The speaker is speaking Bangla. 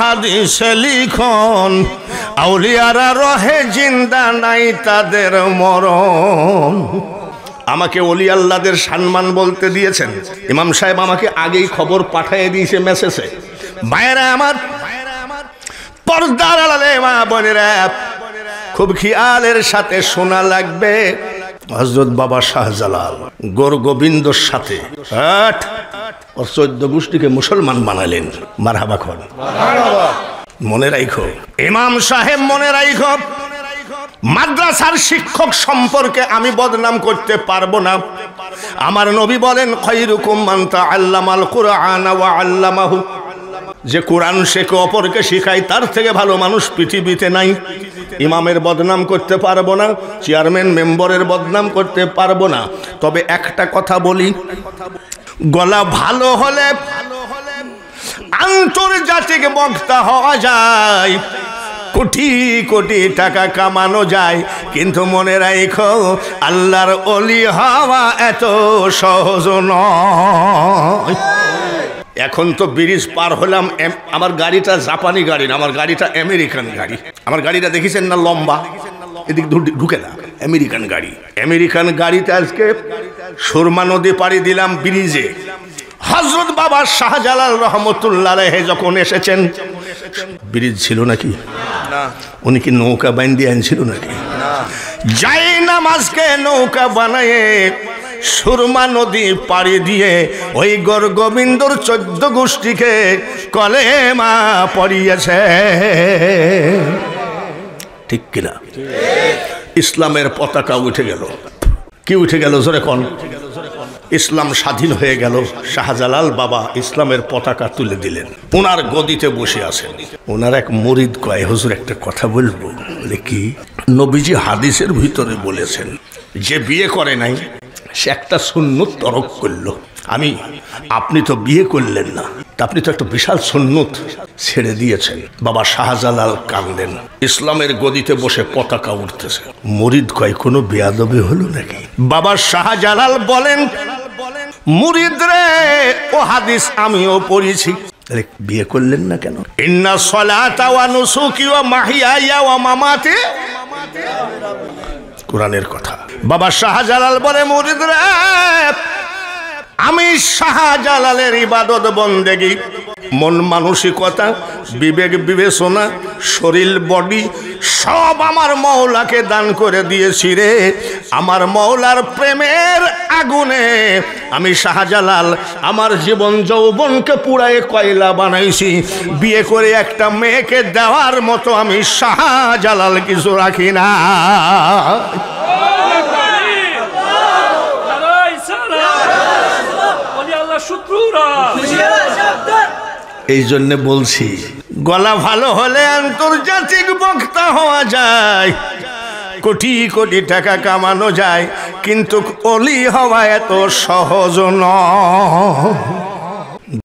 হাদিসে লিখন আউলিয়ারা রহে জিন্দা নাই তাদের মরণ। আমাকে ওলি আল্লাহদের সম্মান বলতে দিয়েছেন। ইমাম সাহেব আমাকে আগেই খবর পাঠিয়ে দিয়েছে মেসেজে। ভাইরা আমার, পর্দার আড়ালে মা বোনেরা, খুব খেয়ালের সাথে শোনা লাগবে। হযরত বাবা শাহজালাল গোর গোবিন্দর সাথে ওর 14 গোষ্ঠীকে মুসলমান বানালেন। মারহাবা খন, মনে রাখো ইমাম সাহেব, মনে রাখো মাদ্রাসার শিক্ষক সম্পর্কে আমি বদনাম করতে পারবো না। আমার নবী বলেন খায়রুকুম মান তাআল্লামাল কুরআন ওয়া আল্লামাহু, যে কোরআন শেখে অপরকে শেখায় তার থেকে ভালো মানুষ পৃথিবীতে নাই। ইমামের বদনাম করতে পারবো না, চেয়ারম্যান মেম্বারের বদনাম করতে পারবো না। তবে একটা কথা বলি, গলা ভালো হলে আন্তর্জাতিক বক্তা হওয়া যায়, কোটি কোটি টাকা কামানো যায়, কিন্তু মনে রাখো আল্লাহর ওলি হওয়া এত সহজ নয়। এখন তো ব্রিজ পার হলাম, আমার গাড়িটা জাপানি গাড়ি না, আমার গাড়িটা আমেরিকান গাড়ি। আমার গাড়িটা দেখেছেন না, লম্বা, এদিক ঢুকে না, আমেরিকান গাড়ি। আমেরিকান গাড়িতে আজকে সুরমা নদী পাড়ি দিলাম ব্রিজে। হযরত বাবা শাহজালাল রহমতুল্লাহ আলাইহি যখন এসেছেন, ব্রিজ ছিল নাকি? উনি কি নৌকা বানিয়ে আনছিল নাকি? যাই নামাজকে নৌকা বানায়ে সুরমা নদী পাড়ি দিয়ে ওই গর গোবিন্দর 14 গোষ্ঠীকে কলেমা পড়িয়েছে। ঠিক কিনা? ইসলামের পতাকা উঠে গেল। কি উঠে গেল জোরে কোন? ইসলাম স্বাধীন হয়ে গেল। শাহজালাল বাবা ইসলামের পতাকা তুলে দিলেন, ওনার গদিতে বসে আছেন। ওনার এক মুরিদ কয়, হুজুর একটা কথা বলবো। বলে কি? নবীজি হাদিসের ভিতরে বলেছেন যে বিয়ে করে নাই সে একটা সুন্নত তরক করলো। আপনি তো বিয়ে করলেন না, আপনি তো একটা বিশাল সুন্নত ছেড়ে দিয়েছেন। বাবা শাহজালাল কাঁদেন, ইসলামের গদিতে বসে পতাকা উঠতেছে। মুরিদ কয়, কোনো বেয়াদবি হলো নাকি? বাবা শাহজালাল বলেন, মুরিদ রে, ও হাদিস আমিও পড়েছি। বিয়ে করলেন না কেন? ইন্না সলাতা ওয়া নুসুকি ওয়া মাহিয়ায়া ওয়া মামাতি, কোরআনের কথা। বাবা শাহজালাল বলে, মুরিদ রে, আমি শাহজালালের ইবাদত বন্দেগী, মন মানসিকতা, বিবেক বিবেচনা, শরীর বডি সব আমার মওলাকে দান করে দিয়েছি রে। আমার মওলার প্রেমের আগুনে আমি শাহজালাল আমার জীবন যৌবনকে পুড়ায় কয়লা বানাইছি। বিয়ে করে একটা মেয়েকে দেওয়ার মতো আমি শাহজালাল কিছু রাখি না। এই জন্য বলছি, গলা ভালো হলে আন্তর্জাতিক বক্তা হওয়া যায়, কোটি কোটি টাকা কামানো যায়, কিন্তু ওলি হওয়া এত সহজ নয়।